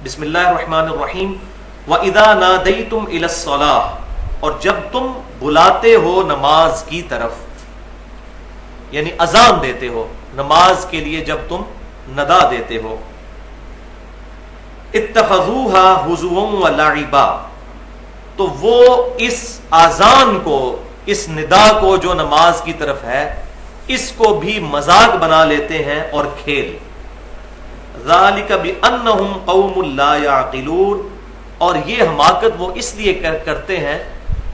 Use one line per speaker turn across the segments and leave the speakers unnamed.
بسم اللہ الرحمن الرحیم وَإِذَا نَادَيْتُمْ إِلَى الصَّلَاةِ، اور جب تم بلاتے ہو نماز کی طرف، یعنی اذان دیتے ہو نماز کے لیے، جب تم ندا دیتے ہو، اتخذوها ہزوا ولعبا، تو وہ اس اذان کو، اس ندا کو جو نماز کی طرف ہے، اس کو بھی مذاق بنا لیتے ہیں اور کھیل. ذالک بانہم قوم لا یعقلون، اور یہ حماقت وہ اس لیے کرتے ہیں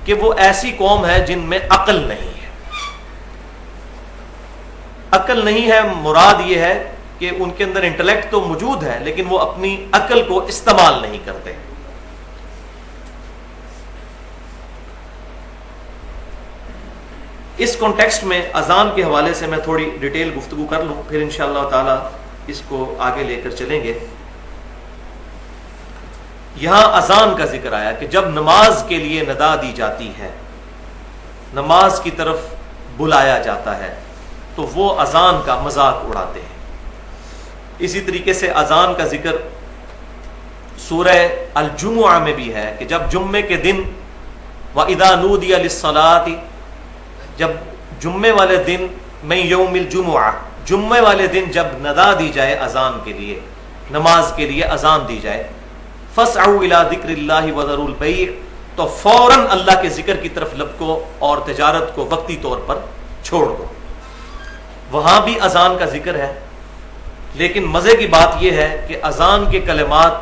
کہ وہ ایسی قوم ہے جن میں عقل نہیں ہے. عقل نہیں ہے مراد یہ ہے کہ ان کے اندر انٹلیکٹ تو موجود ہے لیکن وہ اپنی عقل کو استعمال نہیں کرتے. اس کانٹیکسٹ میں اذان کے حوالے سے میں تھوڑی ڈیٹیل گفتگو کر لوں، پھر انشاءاللہ تعالی اس کو آگے لے کر چلیں گے. یہاں اذان کا ذکر آیا کہ جب نماز کے لیے ندا دی جاتی ہے، نماز کی طرف بلایا جاتا ہے، تو وہ اذان کا مذاق اڑاتے ہیں. اسی طریقے سے اذان کا ذکر سورہ الجمعہ میں بھی ہے کہ جب جمعے کے دن وَإِذَا نُودِيَ لِلصَّلَاةِ، جب جمعے والے دن میں یوم الجمعہ، جمعے والے دن جب ندا دی جائے اذان کے لیے، نماز کے لیے اذان دی جائے، فَاسْعَوْا إِلَىٰ ذِكْرِ اللَّهِ وَذَرُوا الْبَيْعَ، تو فوراً اللہ کے ذکر کی طرف لپکو اور تجارت کو وقتی طور پر چھوڑ دو. وہاں بھی اذان کا ذکر ہے، لیکن مزے کی بات یہ ہے کہ اذان کے کلمات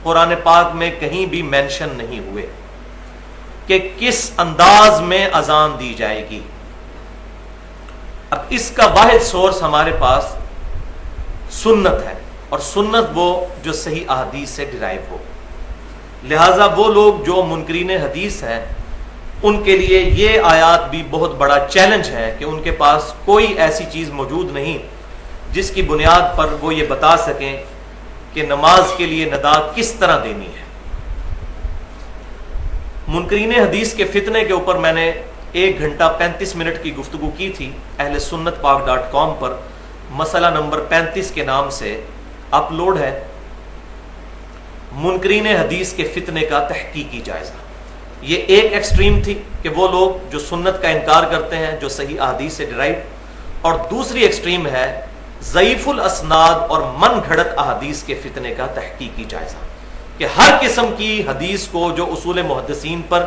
قرآن پاک میں کہیں بھی مینشن نہیں ہوئے کہ کس انداز میں اذان دی جائے گی. اب اس کا واحد سورس ہمارے پاس سنت ہے، اور سنت وہ جو صحیح احادیث سے ڈرائیو ہو. لہٰذا وہ لوگ جو منکرین حدیث ہیں ان کے لیے یہ آیات بھی بہت بڑا چیلنج ہے کہ ان کے پاس کوئی ایسی چیز موجود نہیں جس کی بنیاد پر وہ یہ بتا سکیں کہ نماز کے لیے ندا کس طرح دینی ہے. منکرین حدیث کے فتنے کے اوپر میں نے 1 گھنٹہ 35 منٹ کی گفتگو کی تھی اہل سنت پاک.com پر، مسئلہ نمبر 35 کے نام سے اپلوڈ ہے. منکرین حدیث کے فتنے کا تحقیقی جائزہ. یہ ایک ایکسٹریم تھی کہ وہ لوگ جو سنت کا انکار کرتے ہیں جو صحیح احادیث سے ڈرائیو، اور دوسری ایکسٹریم ہے ضعیف الاسناد اور من گھڑت احادیث کے فتنے کا تحقیقی جائزہ، کہ ہر قسم کی حدیث کو جو اصول محدثین پر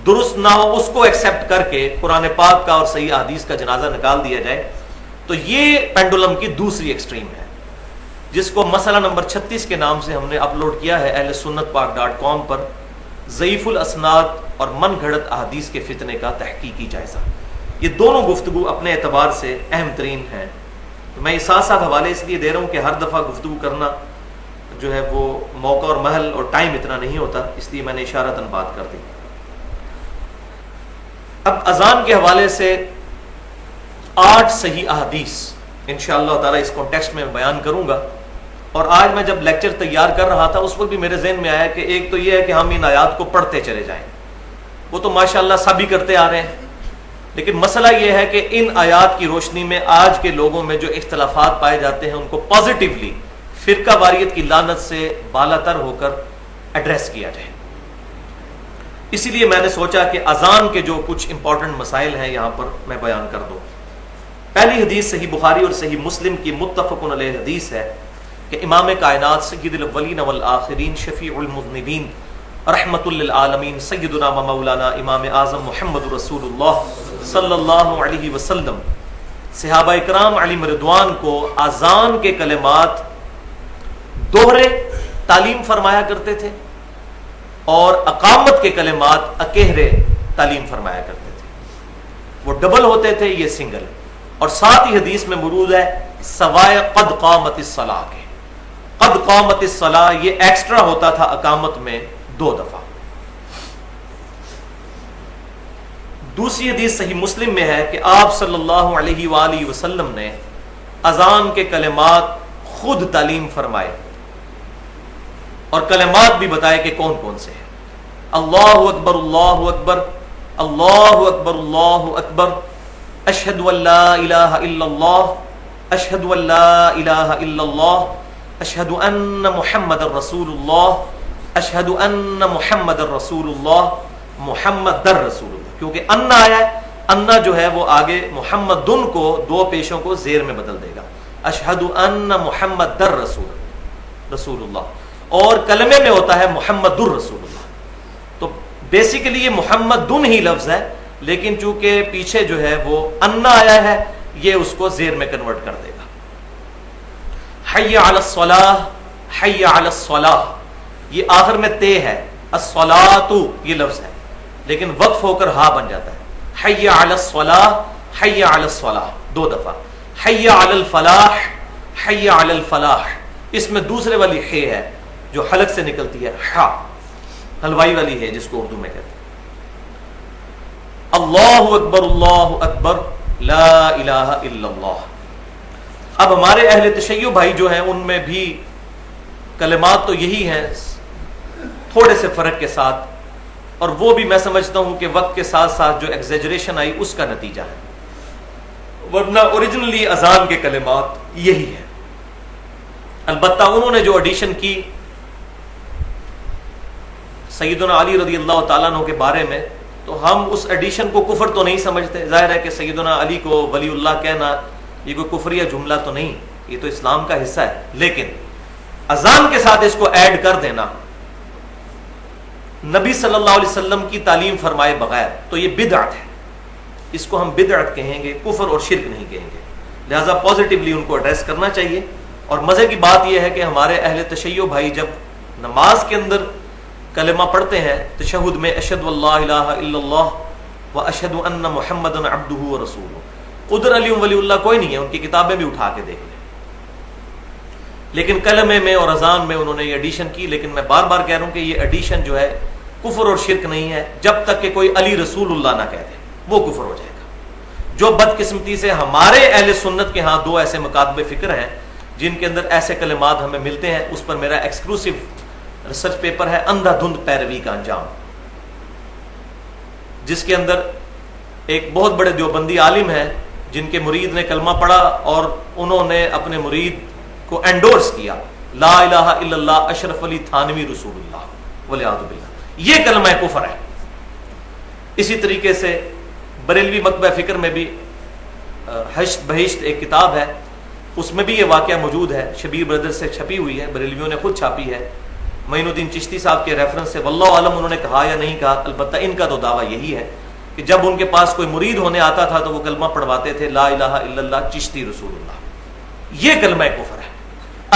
درست نہ ہو اس کو ایکسیپٹ کر کے قرآن پاک کا اور صحیح احادیث کا جنازہ نکال دیا جائے. تو یہ پینڈولم کی دوسری ایکسٹریم ہے جس کو مسئلہ نمبر 36 کے نام سے ہم نے اپلوڈ کیا ہے اہل سنت پاک.com پر، ضعیف الاسناد اور من گھڑت احادیث کے فتنے کا تحقیقی جائزہ. یہ دونوں گفتگو اپنے اعتبار سے اہم ترین ہیں. میں یہ ساتھ ساتھ حوالے اس لیے دے رہا ہوں کہ ہر دفعہ گفتگو کرنا جو ہے وہ موقع اور محل اور ٹائم اتنا نہیں ہوتا، اس لیے میں نے اشارتاً بات کر دی. اب اذان کے حوالے سے 8 صحیح احادیث انشاءاللہ تعالی اس کانٹیکسٹ میں بیان کروں گا. اور آج میں جب لیکچر تیار کر رہا تھا اس وقت بھی میرے ذہن میں آیا کہ ایک تو یہ ہے کہ ہم ان آیات کو پڑھتے چلے جائیں، وہ تو ماشاءاللہ سبھی کرتے آ رہے ہیں، لیکن مسئلہ یہ ہے کہ ان آیات کی روشنی میں آج کے لوگوں میں جو اختلافات پائے جاتے ہیں ان کو پازیٹیولی فرقہ واریت کی لعنت سے بالا تر ہو کر ایڈریس کیا جائے. اسی لیے میں نے سوچا کہ اذان کے جو کچھ امپورٹنٹ مسائل ہیں یہاں پر میں بیان کر دوں. پہلی حدیث صحیح بخاری اور صحیح مسلم کی متفق علیہ حدیث ہے کہ امام کائنات سید الاولین والآخرین شفیع المذنبین رحمت للعالمین سیدنا و مولانا امام اعظم محمد رسول اللہ صلی اللہ علیہ وسلم صحابہ اکرام علیہم رضوان کو اذان کے کلمات دوہرے تعلیم فرمایا کرتے تھے اور اقامت کے کلمات اکہرے تعلیم فرمایا کرتے تھے. وہ ڈبل ہوتے تھے، یہ سنگل. اور ساتھ ہی حدیث میں مرود ہے سوائے قد قامت الصلاۃ کے، قد قامت الصلاۃ یہ ایکسٹرا ہوتا تھا اقامت میں 2 دفعہ. دوسری حدیث صحیح مسلم میں ہے کہ آپ صلی اللہ علیہ وآلہ وسلم نے اذان کے کلمات خود تعلیم فرمائے اور کلمات بھی بتائے کہ کون کون سے ہیں. اللہ اکبر اللہ اکبر، اللہ اکبر اللہ اکبر، اشہد ان لا الہ الا اللہ، اشہد ان لا الہ الا اللہ، اشہد ان محمد الرسول اللہ، اشہد ان محمد الرسول اللہ، محمد در رسول اللہ، کیونکہ ان آیا ہے، انا جو ہے وہ آگے محمد کو دو پیشوں کو زیر میں بدل دے گا، اشہد ان محمد در رسول اللہ، اور کلمے میں ہوتا ہے محمد الرسول اللہ. تو بیسیکلی یہ محمد ہی لفظ ہے، لیکن چونکہ پیچھے جو ہے وہ انا آیا ہے، یہ اس کو زیر میں کنورٹ کر دے گا. حی علی الصلاح، حی علی الصلاح، یہ آخر میں تے ہے، الصلاۃ یہ لفظ ہے لیکن وقف ہو کر ہا بن جاتا ہے. حی علی الصلاح، حی علی الصلاح، دو دفعہ. حی علی الفلاح، حی علی الفلاح، اس میں دوسرے والی ہے ہے جو حلق سے نکلتی ہے، ہا حلوائی والی ہے جس کو اردو میں کہتے ہیں. اللہ اکبر، اللہ اکبر، لا الہ الا اللہ. اب ہمارے اہل تشیع بھائی جو ہیں ان میں بھی کلمات تو یہی ہیں، تھوڑے سے فرق کے ساتھ، اور وہ بھی میں سمجھتا ہوں کہ وقت کے ساتھ ساتھ جو ایگزیجریشن آئی اس کا نتیجہ ہے، ورنہ اوریجنلی اذان کے کلمات یہی ہے. البتہ انہوں نے جو ایڈیشن کی سیدنا علی رضی اللہ تعالیٰ عنہ کے بارے میں، تو ہم اس ایڈیشن کو کفر تو نہیں سمجھتے. ظاہر ہے کہ سیدنا علی کو ولی اللہ کہنا یہ کوئی کفریہ جملہ تو نہیں، یہ تو اسلام کا حصہ ہے، لیکن اذان کے ساتھ اس کو ایڈ کر دینا نبی صلی اللہ علیہ وسلم کی تعلیم فرمائے بغیر تو یہ بدعت ہے. اس کو ہم بدعت کہیں گے، کفر اور شرک نہیں کہیں گے. لہذا پازیٹیولی ان کو ایڈریس کرنا چاہیے. اور مزے کی بات یہ ہے کہ ہمارے اہل تشیع بھائی جب نماز کے اندر کلمہ پڑھتے ہیں تشہد میں، اشہد اللہ الہ الا اللہ و اشہد ان محمد عبدہ و رسولہ، ادھر علی ولی اللہ کوئی نہیں ہے، ان کی کتابیں بھی اٹھا کے دیکھ لیں. لیکن کلمے میں اور اذان میں انہوں نے یہ ایڈیشن کی. لیکن میں بار بار کہہ رہا ہوں کہ یہ ایڈیشن جو ہے کفر اور شرک نہیں ہے جب تک کہ کوئی علی رسول اللہ نہ کہہ دے، وہ کفر ہو جائے گا. جو بدقسمتی سے ہمارے اہل سنت کے ہاں دو ایسے مکاتب فکر ہیں جن کے اندر ایسے کلمات ہمیں ملتے ہیں، اس پر میرا ایکسکلوسیو ریسرچ پیپر ہے اندھا دھند پیروی کا انجام، جس کے اندر ایک بہت بڑے دیوبندی عالم ہیں جن کے مرید نے کلمہ پڑھا اور انہوں نے اپنے مرید کو انڈورس کیا، لا الہ الا اللہ اشرف علی تھانوی رسول اللہ والعیاذ باللہ. یہ کلمہ کفر ہے. اسی طریقے سے بریلوی مکتبہ فکر میں بھی حشت بہشت ایک کتاب ہے، اس میں بھی یہ واقعہ موجود ہے، شبیر بردر سے چھپی ہوئی ہے، بریلویوں نے خود چھاپی ہے. معین الدین چشتی صاحب کے ریفرنس سے، واللہ عالم انہوں نے کہا یا نہیں کہا، البتہ ان کا تو دعویٰ یہی ہے کہ جب ان کے پاس کوئی مرید ہونے آتا تھا تو وہ کلمہ پڑھواتے تھے، لا الہ الا اللہ چشتی رسول اللہ. یہ کلمہ کفر ہے.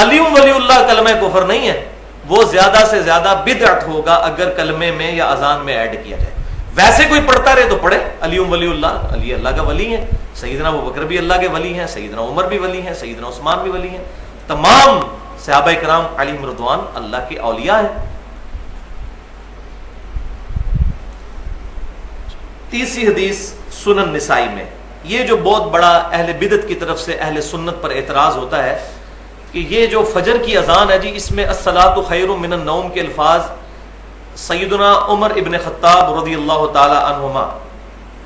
علی ولی اللہ کلمہ کفر نہیں ہے، وہ زیادہ سے زیادہ بدعت ہوگا اگر کلمے میں یا اذان میں ایڈ کیا جائے. ویسے کوئی پڑھتا رہے تو پڑھے، علی ولی اللہ، علی اللہ کا ولی ہے، سیدنا ابوبکر بھی اللہ کے ولی ہیں، سیدنا عمر بھی ولی ہیں، سیدنا عثمان بھی ولی ہیں، تمام صحابہ کرام علیہم رضوان اللہ کے اولیاء ہیں. تیسری حدیث سنن نسائی میں، یہ جو بہت بڑا اہل بدعت کی طرف سے اہل سنت پر اعتراض ہوتا ہے کہ یہ جو فجر کی اذان ہے جی، اس میں الصلاۃ خیر من النوم کے الفاظ سیدنا عمر ابن خطاب رضی اللہ تعالی عنہما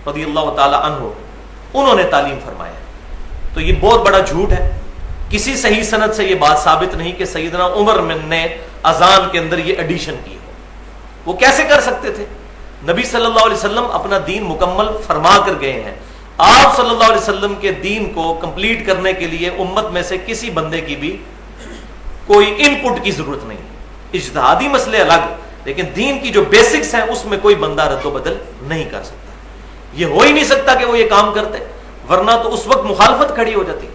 رضی اللہ تعالی عنہ انہوں نے تعلیم فرمایا. تو یہ بہت بڑا جھوٹ ہے. کسی صحیح سند سے یہ بات ثابت نہیں کہ سیدنا عمر نے اذان کے اندر یہ ایڈیشن کی ہو. وہ کیسے کر سکتے تھے؟ نبی صلی اللہ علیہ وسلم اپنا دین مکمل فرما کر گئے ہیں. آپ صلی اللہ علیہ وسلم کے دین کو کمپلیٹ کرنے کے لیے امت میں سے کسی بندے کی بھی کوئی ان پٹ کی ضرورت نہیں. اجتہادی مسئلے الگ، لیکن دین کی جو بیسکس ہیں اس میں کوئی بندہ رد و بدل نہیں کر سکتا. یہ ہو ہی نہیں سکتا کہ وہ یہ کام کرتے، ورنہ تو اس وقت مخالفت کھڑی ہو جاتی.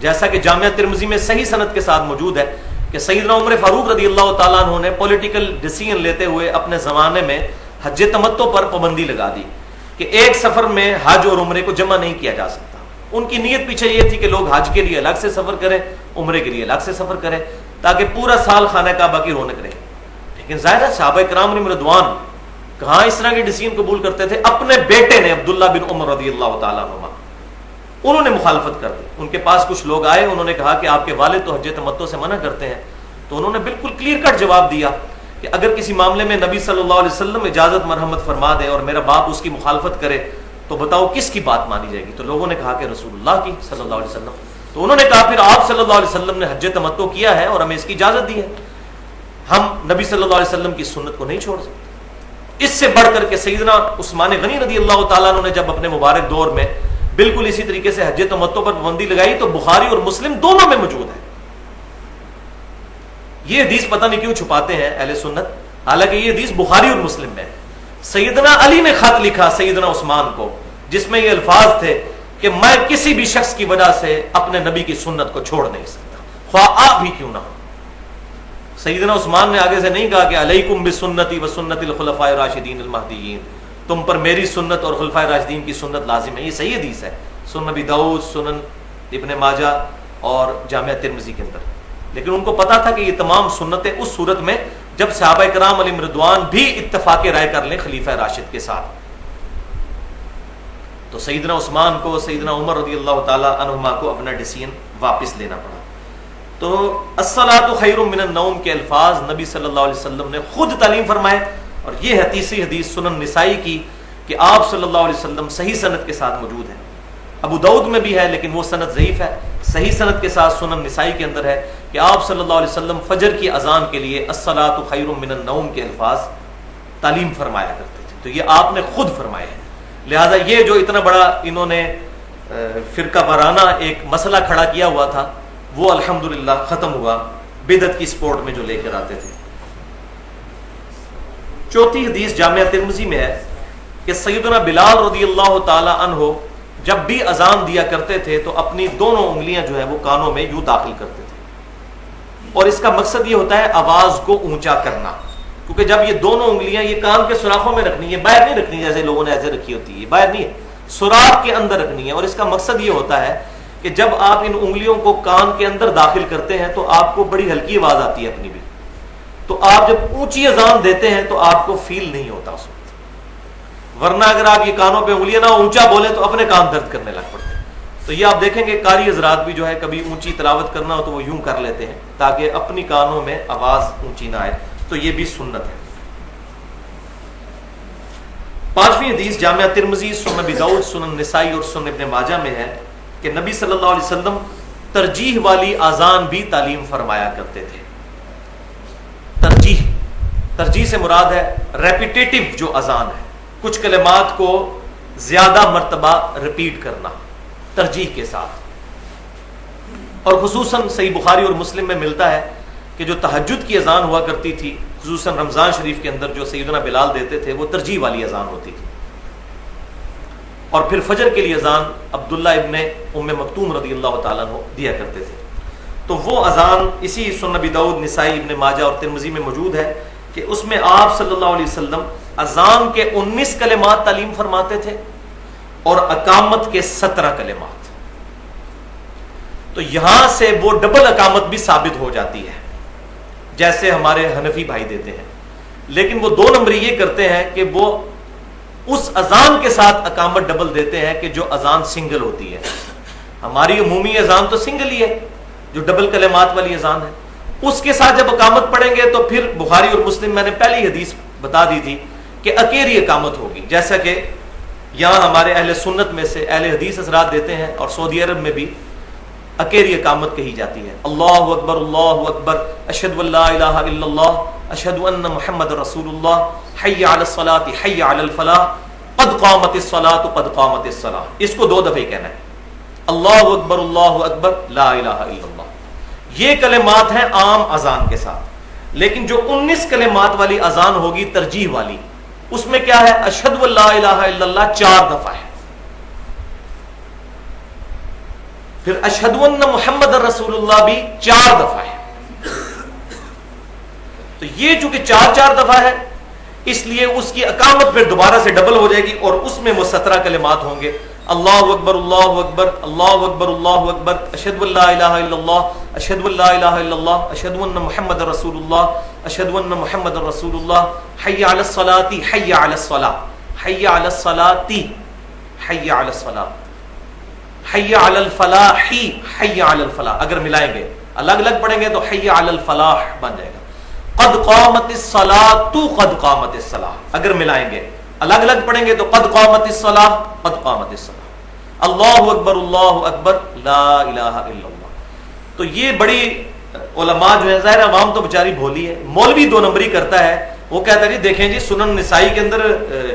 جیسا کہ جامعہ ترمذی میں صحیح سند کے ساتھ موجود ہے کہ سیدنا عمر فاروق رضی اللہ تعالیٰ عنہ نے پولیٹیکل ڈیسیژن لیتے ہوئے اپنے زمانے میں حج تمتع پر پابندی لگا دی کہ ایک سفر میں حج اور عمرے کو جمع نہیں کیا جا سکتا. ان کی نیت پیچھے یہ تھی کہ لوگ حج کے لیے الگ سے سفر کریں، عمرے کے لیے الگ سے سفر کریں، تاکہ پورا سال خانہ کعبہ کی رونق رہے. لیکن ظاہر ہے صحابہ کرام علیہم رضوان کہاں اس طرح کی ڈیسیژن قبول کرتے تھے. اپنے بیٹے نے عبداللہ بن عمر رضی اللہ تعالیٰ عنہ انہوں نے مخالفت کر دی. ان کے پاس کچھ لوگ آئے، انہوں نے کہا کہ آپ کے والد تو حج تمتع سے منع کرتے ہیں. تو انہوں نے بالکل کلیئر کٹ جواب دیا کہ اگر کسی معاملے میں نبی صلی اللہ علیہ وسلم اجازت مرحمت فرما دے اور میرا باپ اس کی مخالفت کرے تو بتاؤ کس کی بات مانی جائے گی؟ تو لوگوں نے کہا کہ رسول اللہ کی صلی اللہ علیہ وسلم. تو انہوں نے کہا پھر آپ صلی اللہ علیہ وسلم نے حج تمتع کیا ہے اور ہمیں اس کی اجازت دی ہے، ہم نبی صلی اللہ علیہ وسلم کی سنت کو نہیں چھوڑ سکتے۔ اس سے بڑھ کر کے سیدنا عثمان غنی رضی اللہ تعالیٰ عنہ نے جب اپنے مبارک دور میں بالکل اسی طریقے سے حج تمتع پر پابندی لگائی تو بخاری اور مسلم دونوں میں موجود ہے۔ یہ حدیث پتہ نہیں کیوں چھپاتے ہیں اہل سنت، حالانکہ یہ حدیث بخاری اور مسلم میں ہے۔ سیدنا علی نے خط لکھا سیدنا عثمان کو جس میں یہ الفاظ تھے کہ میں کسی بھی شخص کی وجہ سے اپنے نبی کی سنت کو چھوڑ نہیں سکتا، خواہ آپ ہی کیوں نہ ہو۔ سیدنا عثمان نے آگے سے نہیں کہا کہ علیکم بسنتی و سنت الخلفاء الراشدین المہدیین، تم پر میری سنت اور خلفائے راشدین کی سنت لازم ہے۔ یہ صحیح حدیث ہے، سنن ابی داؤد، سنن ابن ماجہ اور جامعہ ترمذی کے اندر۔ لیکن ان کو پتا تھا کہ یہ تمام سنتیں اس صورت میں جب صحابہ کرام علیہم رضوان بھی اتفاق رائے کر لیں خلیفہ راشد کے ساتھ۔ تو سیدنا عثمان کو، سیدنا عمر رضی اللہ تعالی عنہما کو اپنا ڈیسیژن واپس لینا پڑا۔ تو الصلاۃ خیر من النوم کے الفاظ نبی صلی اللہ علیہ وسلم نے خود تعلیم فرمائے، اور یہ ہے تیسری حدیث سنن نسائی کی کہ آپ صلی اللہ علیہ وسلم صحیح سند کے ساتھ موجود ہے۔ ابو داؤد میں بھی ہے لیکن وہ سند ضعیف ہے، صحیح سند کے ساتھ سنن نسائی کے اندر ہے کہ آپ صلی اللہ علیہ وسلم فجر کی اذان کے لیے الصلاۃ خیر من النوم کے الفاظ تعلیم فرمایا کرتے تھے۔ تو یہ آپ نے خود فرمائے ہیں، لہذا یہ جو اتنا بڑا انہوں نے فرقہ وارانہ ایک مسئلہ کھڑا کیا ہوا تھا وہ الحمدللہ ختم ہوا بدعت کی سپورٹ میں جو لے کر آتے تھے۔ چوتھی حدیث جامعہ ترمذی میں ہے کہ سیدنا بلال رضی اللہ تعالی عنہ جب بھی اذان دیا کرتے تھے تو اپنی دونوں انگلیاں جو ہے وہ کانوں میں یوں داخل کرتے تھے، اور اس کا مقصد یہ ہوتا ہے آواز کو اونچا کرنا، کیونکہ جب یہ دونوں انگلیاں یہ کان کے سوراخوں میں رکھنی ہے، باہر نہیں رکھنی جیسے لوگوں نے ایسے رکھی ہوتی ہے، باہر نہیں ہے، سوراخ کے اندر رکھنی ہے۔ اور اس کا مقصد یہ ہوتا ہے کہ جب آپ ان انگلیوں کو کان کے اندر داخل کرتے ہیں تو آپ کو بڑی ہلکی آواز آتی ہے اپنی بھی، تو آپ جب اونچی اذان دیتے ہیں تو آپ کو فیل نہیں ہوتا اس وقت، ورنہ اگر آپ یہ کانوں پہ انگلیاں نہ اونچا بولیں تو اپنے کان درد کرنے لگ پڑتے ہیں۔ تو یہ آپ دیکھیں گے قاری حضرات بھی جو ہے کبھی اونچی تلاوت کرنا ہو تو وہ یوں کر لیتے ہیں تاکہ اپنی کانوں میں آواز اونچی نہ آئے، تو یہ بھی سنت ہے۔ پانچویں حدیث جامعہ ترمذی، سنن ابی داؤد، سنن نسائی اور سنن ابن ماجہ میں ہے کہ نبی صلی اللہ علیہ وسلم ترجیح والی اذان بھی تعلیم فرمایا کرتے تھے۔ ترجیح سے مراد ہے ریپیٹیٹو جو اذان ہے، کچھ کلمات کو زیادہ مرتبہ ریپیٹ کرنا ترجیح کے ساتھ۔ اور خصوصاً صحیح بخاری اور مسلم میں ملتا ہے کہ جو تہجد کی اذان ہوا کرتی تھی خصوصاً رمضان شریف کے اندر جو سیدنا بلال دیتے تھے وہ ترجیح والی اذان ہوتی تھی۔ اور پھر فجر کے لیے اذان عبداللہ ابن ام مکتوم رضی اللہ تعالیٰ عنہ دیا کرتے تھے۔ تو وہ اذان اسی سنن ابی داؤد، نسائی، ابن ماجہ اور ترمذی میں موجود ہے کہ اس میں آپ صلی اللہ علیہ وسلم اذان کے 19 کلمات تعلیم فرماتے تھے اور اقامت کے 17 کلمات۔ تو یہاں سے وہ ڈبل اقامت بھی ثابت ہو جاتی ہے جیسے ہمارے حنفی بھائی دیتے ہیں، لیکن وہ دو نمبر یہ کرتے ہیں کہ وہ اس اذان کے ساتھ اقامت ڈبل دیتے ہیں کہ جو اذان سنگل ہوتی ہے۔ ہماری عمومی اذان تو سنگل ہی ہے جو ڈبل کلمات والی اذان ہے، اس کے ساتھ جب اقامت پڑھیں گے تو پھر بخاری اور مسلم میں نے پہلی حدیث بتا دی تھی کہ اکیلی اقامت ہوگی، جیسا کہ یہاں ہمارے اہل سنت میں سے اہل حدیث حضرات دیتے ہیں، اور سعودی عرب میں بھی اکیلی اقامت کہی جاتی ہے۔ اللہ اکبر اللہ اکبر، اشہد ان لا الہ الا اللہ، اشہد ان محمد رسول اللہ، حی علی الصلاۃ حی علی الفلاح، قد قامت الصلاۃ قد قامت الصلاۃ۔ اس کو 2 دفعہ کہنا ہے، اللہ اکبر لا الہ الا اللہ۔ یہ کلمات ہیں عام اذان کے ساتھ، لیکن جو 19 کلمات والی اذان ہوگی ترجیح والی، اس میں کیا ہے؟ اشہد ان لا الہ الا اللہ 4 دفعہ ہے، پھر اشہد ان محمد رسول اللہ بھی 4 دفعہ ہے۔ تو یہ چونکہ 4 دفعہ ہے اس لیے اس کی اقامت پھر دوبارہ سے ڈبل ہو جائے گی، اور اس میں وہ 17 کلمات ہوں گے، اللہ اکبر اللہ اکبر اللہ اکبر اللہ اکبر، اشہد ان لا الہ الا اللہ، اشہد ان لا الہ الا اللہ، اشہد ان محمد رسول اللہ، اشہد ان محمد رسول اللہ، حی علی الصلاۃ حی علی الصلاۃ، حی علی الصلاۃ حی علی الصلاۃ، حی علی الفلاح حی علی الفلاح۔ اگر ملائیں گے الگ الگ پڑھیں گے تو حی علی الفلاح بن جائے گا، قد قامت الصلاۃ قد قامت الصلاۃ۔ اگر ملائیں گے الگ الگ پڑھیں گے تو قد قامت الصلاۃ قد قامت الصلاۃ۔ اللہ اکبر لا الہ الا اللہ. تو یہ بڑی علماء جو ہے، ظاہر عوام تو بیچاری بھولی ہے، مولوی دو نمبری کرتا ہے. وہ کہتا ہے جی دیکھیں جی سنن نسائی کے اندر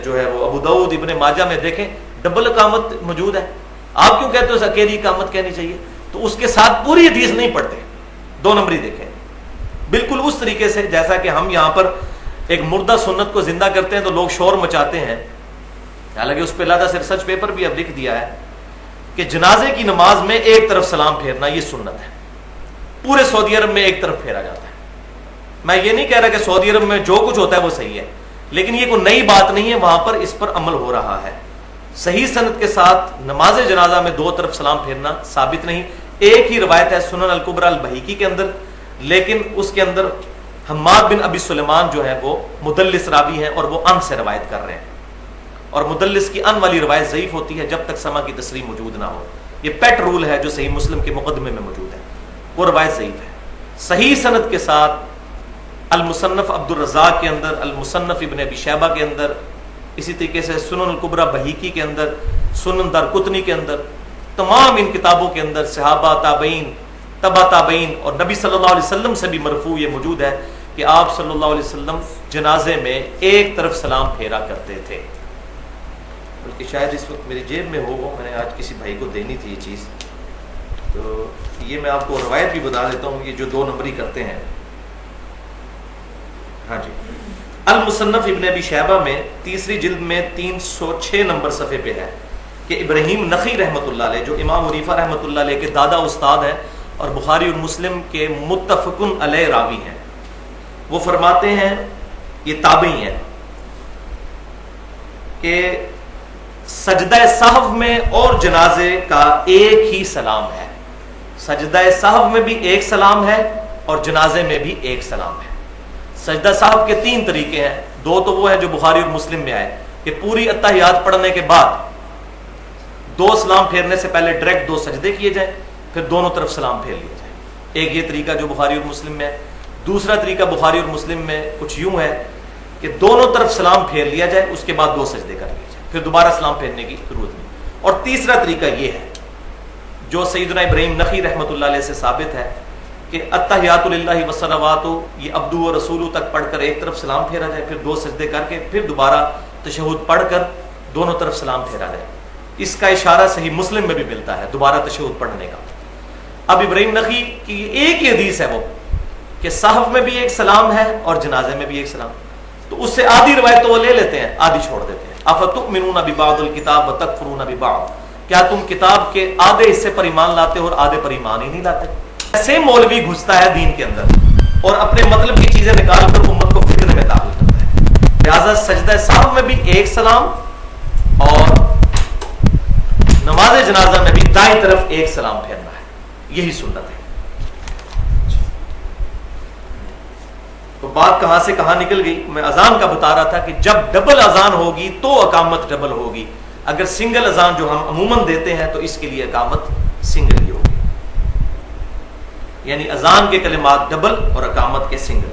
جو ہے وہ ابو داؤد ابن ماجہ میں دیکھیں ڈبل اقامت موجود ہے، آپ کیوں کہتے ہو اکیلی اقامت کہنی چاہیے؟ تو اس کے ساتھ پوری حدیث نہیں پڑھتے، دو نمبری دیکھیں. بالکل اس طریقے سے جیسا کہ ہم یہاں پر ایک مردہ سنت کو زندہ کرتے ہیں تو لوگ شور مچاتے ہیں، حالانکہ اس پہ علیحدہ سے ریسرچ پیپر بھی اب لکھ دیا ہے کہ جنازے کی نماز میں ایک طرف سلام پھیرنا یہ سنت ہے. پورے سعودی عرب میں ایک طرف پھیرا جاتا ہے. میں یہ نہیں کہہ رہا کہ سعودی عرب میں جو کچھ ہوتا ہے وہ صحیح ہے، لیکن یہ کوئی نئی بات نہیں ہے، وہاں پر اس پر عمل ہو رہا ہے. صحیح سند کے ساتھ نماز جنازہ میں دو طرف سلام پھیرنا ثابت نہیں. ایک ہی روایت ہے سنن الکبری البہیقی کے اندر، لیکن اس کے اندر حماد بن ابی سلیمان جو ہے وہ مدلس راوی ہیں اور وہ ان سے روایت کر رہے ہیں، اور مدلس کی ان والی روایت ضعیف ہوتی ہے جب تک سما کی تصریح موجود نہ ہو. یہ پیٹ رول ہے جو صحیح مسلم کے مقدمے میں موجود ہے، وہ روایت ضعیف ہے. صحیح سند کے ساتھ المصنف عبد الرزاق کے اندر، المصنف ابن ابی شیبہ کے اندر، اسی طریقے سے سنن الکبری بہیقی کے اندر، سنن دارقطنی کے اندر، تمام ان کتابوں کے اندر صحابہ، تابعین، تبع تابعین اور نبی صلی اللہ علیہ وسلم سے بھی مرفوع یہ موجود ہے کہ آپ صلی اللہ علیہ وسلم جنازے میں ایک طرف سلام پھیرا کرتے تھے. بلکہ شاید اس وقت میری جیب میں ہو، میں نے آج کسی بھائی کو دینی تھی یہ چیز، تو یہ میں آپ کو روایت بھی بتا دیتا ہوں. یہ جو دو نمبری کرتے ہیں، ہاں جی، المصنف ابن ابی شیبہ میں تیسری جلد میں 306 نمبر صفحے پہ ہے کہ ابراہیم نخعی رحمۃ اللہ علیہ، جو امام حنیفہ رحمۃ اللہ علیہ کے دادا استاد ہیں اور بخاری اور مسلم کے متفقن علیہ راوی ہیں، وہ فرماتے ہیں، یہ تابعی ہیں، کہ سجدہ سہو میں اور جنازے کا ایک ہی سلام ہے. سجدہ سہو میں بھی ایک سلام ہے اور جنازے میں بھی ایک سلام ہے. سجدہ سہو کے تین طریقے ہیں، دو تو وہ ہیں جو بخاری اور مسلم میں آئے کہ پوری اتحیات پڑھنے کے بعد دو سلام پھیرنے سے پہلے ڈائریکٹ دو سجدے کیے جائیں، پھر دونوں طرف سلام پھیر لیا جائے. ایک یہ طریقہ جو بخاری اور مسلم میں ہے. دوسرا طریقہ بخاری اور مسلم میں کچھ یوں ہے کہ دونوں طرف سلام پھیر لیا جائے، اس کے بعد دو سجدے کر لیے جائے، پھر دوبارہ سلام پھیرنے کی ضرورت نہیں. اور تیسرا طریقہ یہ ہے جو سیدنا ابراہیم نخعی رحمۃ اللہ علیہ سے ثابت ہے کہ التحیات للہ والصلوات، یہ عبدو و رسولو تک پڑھ کر ایک طرف سلام پھیرا جائے، پھر دو سجدے کر کے پھر دوبارہ تشہد پڑھ کر دونوں طرف سلام پھیرا جائے. اس کا اشارہ صحیح مسلم میں بھی ملتا ہے دوبارہ تشہد پڑھنے کا. اب ابراہیم نخعی کی ایک ہی حدیث ہے وہ کہ صحف میں بھی ایک سلام ہے اور جنازے میں بھی ایک سلام، تو اس سے آدھی روایت تو وہ لے لیتے ہیں، آدھی چھوڑ دیتے ہیں. افتؤمنون ببعض الکتاب وتکفرون ببعض، کیا تم کتاب کے آدھے حصے پر ایمان لاتے ہو اور آدھے پر ایمان ہی نہیں لاتے؟ ایسے مولوی گھستا ہے دین کے اندر اور اپنے مطلب کی چیزیں نکال کر امت کو فتنے میں داخل کرتا ہے. لہذا سجدہ سہو میں بھی ایک سلام اور نماز جنازہ میں بھی دائیں طرف ایک سلام پھیرنا ہے، یہی سنت ہے. تو بات کہاں سے کہاں نکل گئی؟ میں اذان کا بتا رہا تھا کہ جب ڈبل اذان ہوگی تو اقامت ڈبل ہوگی. اگر سنگل اذان جو ہم عموماً دیتے ہیں تو اس کے لیے اقامت سنگل ہی ہوگی، یعنی اذان کے کلمات ڈبل اور اقامت کے سنگل.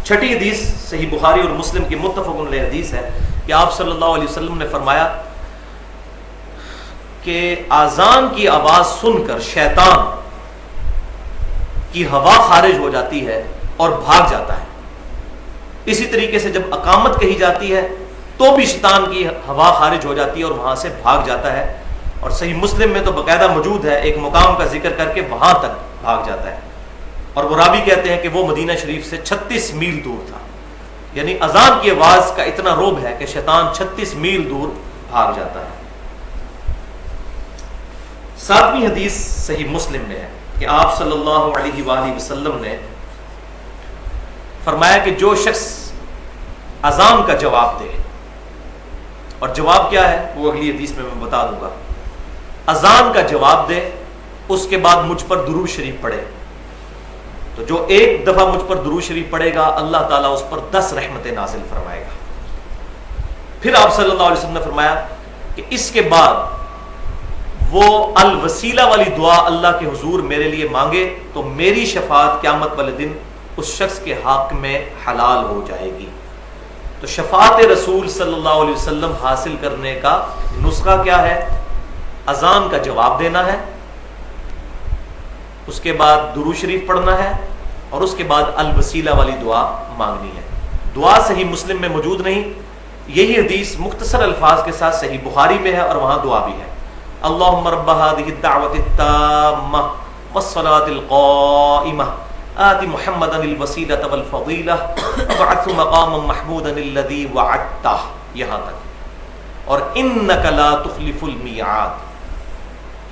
چھٹی حدیث صحیح بخاری اور مسلم کی متفق علیہ حدیث ہے کہ آپ صلی اللہ علیہ وسلم نے فرمایا کہ اذان کی آواز سن کر شیطان کی ہوا خارج ہو جاتی ہے اور بھاگ جاتا ہے. اسی طریقے سے جب اقامت کہی جاتی ہے تو بھی شیطان کی ہوا خارج ہو جاتی ہے اور وہاں سے بھاگ جاتا ہے. اور صحیح مسلم میں تو باقاعدہ موجود ہے، ایک مقام کا ذکر کر کے وہاں تک بھاگ جاتا ہے. اور وہ راوی کہتے ہیں کہ وہ مدینہ شریف سے 36 میل دور تھا، یعنی اذان کی آواز کا اتنا رعب ہے کہ شیطان 36 میل دور بھاگ جاتا ہے. ساتویں حدیث صحیح مسلم میں ہے کہ آپ صلی اللہ علیہ وآلہ وسلم نے فرمایا کہ جو شخص اذان کا جواب دے، اور جواب کیا ہے وہ اگلی حدیث میں بتا دوں گا، اذان کا جواب دے اس کے بعد مجھ پر درود شریف پڑھے، تو جو ایک دفعہ مجھ پر درود شریف پڑھے گا اللہ تعالیٰ اس پر 10 رحمتیں نازل فرمائے گا. پھر آپ صلی اللہ علیہ وسلم نے فرمایا کہ اس کے بعد وہ الوسیلہ والی دعا اللہ کے حضور میرے لیے مانگے تو میری شفاعت قیامت والے دن اس شخص کے حق میں حلال ہو جائے گی. تو شفاعت رسول صلی اللہ علیہ وسلم حاصل کرنے کا نسخہ کیا ہے؟ اذان کا جواب دینا ہے، اس کے بعد درود شریف پڑھنا ہے، اور اس کے بعد الوسیلہ والی دعا مانگنی ہے۔ دعا صحیح مسلم میں موجود نہیں، یہی حدیث مختصر الفاظ کے ساتھ صحیح بخاری میں ہے اور وہاں دعا بھی ہے۔ اللہم رب هذه الدعوة التامة والصلاة القائمة آت محمدا الوسیلة والفضیلہ وابعثه مقاما محمودا الذی وعدتہ، یہاں تک، اور انک لا تخلف المیعاد،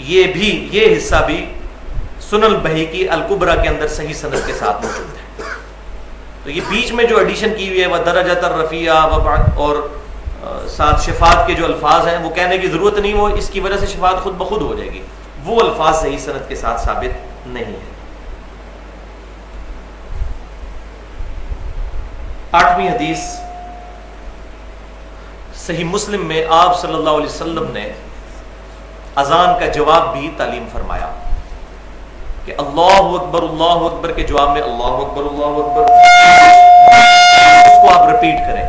یہ حصہ بھی سنن البہیقی الکبریٰ کے اندر صحیح سند کے ساتھ موجود ہے۔ تو یہ بیچ میں جو ایڈیشن کی ہوئی ہے وہ درجۃ الرفیع اور ساتھ شفاعت کے جو الفاظ ہیں وہ کہنے کی ضرورت نہیں، وہ اس کی وجہ سے شفاعت خود بخود ہو جائے گی، وہ الفاظ صحیح سند کے ساتھ ثابت نہیں ہے۔ 8ویں حدیث صحیح مسلم میں آپ صلی اللہ علیہ وسلم نے اذان کا جواب بھی تعلیم فرمایا کہ اللہ اکبر کے جواب میں اللہ اکبر اس کو آپ ریپیٹ کریں،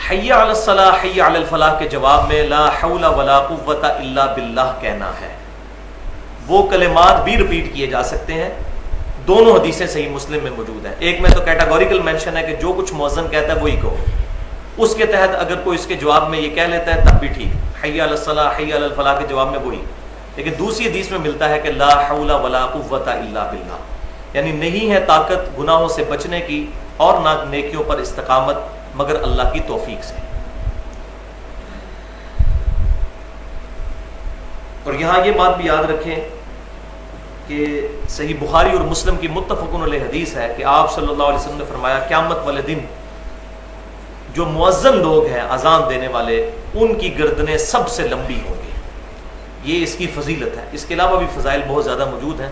حی علی الصلاح حی علی الفلاح کے جواب میں لا حول ولا قوت الا باللہ کہنا ہے۔ وہ کلمات بھی ریپیٹ کیے جا سکتے ہیں، دونوں حدیثیں صحیح مسلم میں موجود ہیں۔ ایک میں تو کیٹاگوریکل مینشن ہے کہ جو کچھ مؤذن کہتا ہے وہی کہو، اس کے تحت اگر کوئی اس کے جواب میں یہ کہہ لیتا ہے تب بھی ٹھیک، حی علی الصلاح حی علی الفلاح کے جواب میں وہی۔ لیکن دوسری حدیث میں ملتا ہے کہ لا حول ولا قوت الا باللہ، یعنی نہیں ہے طاقت گناہوں سے بچنے کی اور نہ نیکیوں پر استقامت مگر اللہ کی توفیق سے۔ اور یہاں یہ بات بھی یاد رکھیں کہ صحیح بخاری اور مسلم کی متفق علیہ حدیث ہے کہ آپ صلی اللہ علیہ وسلم نے فرمایا قیامت والے دن جو مؤذن لوگ ہیں اذان دینے والے ان کی گردنیں سب سے لمبی ہوں گی، یہ اس کی فضیلت ہے۔ اس کے علاوہ بھی فضائل بہت زیادہ موجود ہیں،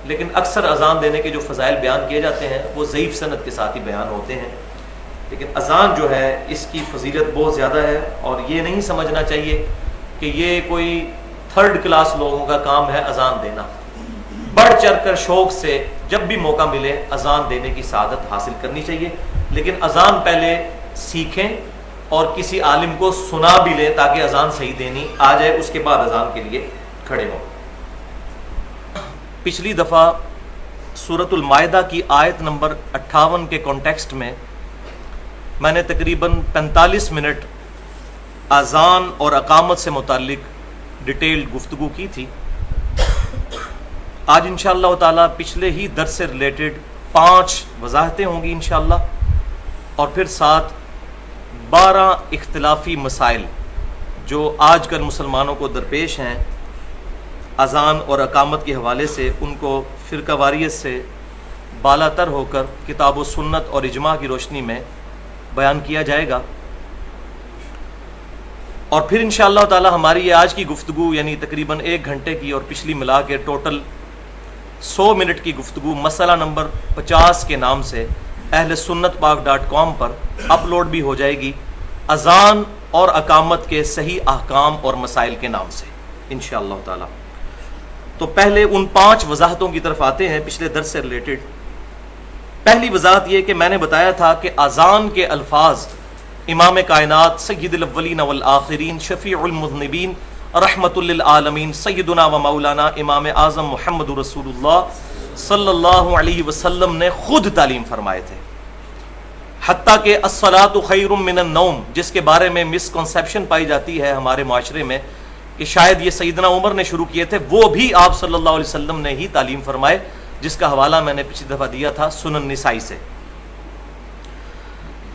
لیکن اکثر اذان دینے کے جو فضائل بیان کیے جاتے ہیں وہ ضعیف سند کے ساتھ ہی بیان ہوتے ہیں، لیکن اذان جو ہے اس کی فضیلت بہت زیادہ ہے، اور یہ نہیں سمجھنا چاہیے کہ یہ کوئی 3rd کلاس لوگوں کا کام ہے اذان دینا۔ بڑھ چڑھ کر شوق سے جب بھی موقع ملے اذان دینے کی سعادت حاصل کرنی چاہیے، لیکن اذان پہلے سیکھیں اور کسی عالم کو سنا بھی لیں تاکہ اذان صحیح دینی آ جائے، اس کے بعد اذان کے لیے کھڑے ہوں۔ پچھلی دفعہ سورۃ المائدہ کی آیت نمبر 58 کے کانٹیکسٹ میں نے تقریباً 45 منٹ اذان اور اقامت سے متعلق ڈیٹیلڈ گفتگو کی تھی۔ آج انشاءاللہ تعالی پچھلے ہی درس سے ریلیٹڈ 5 وضاحتیں ہوں گی انشاءاللہ، اور پھر ساتھ 12 اختلافی مسائل جو آج کل مسلمانوں کو درپیش ہیں اذان اور اقامت کے حوالے سے، ان کو فرقہ واریت سے بالا تر ہو کر کتاب و سنت اور اجماع کی روشنی میں بیان کیا جائے گا۔ اور پھر انشاءاللہ تعالی ہماری یہ آج کی گفتگو یعنی تقریباً 1 گھنٹے کی اور پچھلی ملا کے ٹوٹل 100 منٹ کی گفتگو مسئلہ نمبر 50 کے نام سے اہل سنت پاک.com پر اپلوڈ بھی ہو جائے گی، اذان اور اقامت کے صحیح احکام اور مسائل کے نام سے انشاءاللہ تعالی۔ تو پہلے ان 5 وضاحتوں کی طرف آتے ہیں پچھلے درس سے ریلیٹڈ۔ پہلی وضاحت یہ کہ میں نے بتایا تھا کہ اذان کے الفاظ امام کائنات سید الاولین والآخرین شفیع المذنبین رحمت للعالمین سیدنا و مولانا امام اعظم محمد رسول اللہ صلی اللہ علیہ وسلم نے خود تعلیم فرمائے تھے، حتیٰ کہ الصلاۃ خیر من النوم، جس کے بارے میں مسکنسیپشن پائی جاتی ہے ہمارے معاشرے میں کہ شاید یہ سیدنا عمر نے شروع کیے تھے، وہ بھی آپ صلی اللہ علیہ وسلم نے ہی تعلیم فرمائے، جس کا حوالہ میں نے پچھلی دفعہ دیا تھا سنن نسائی سے۔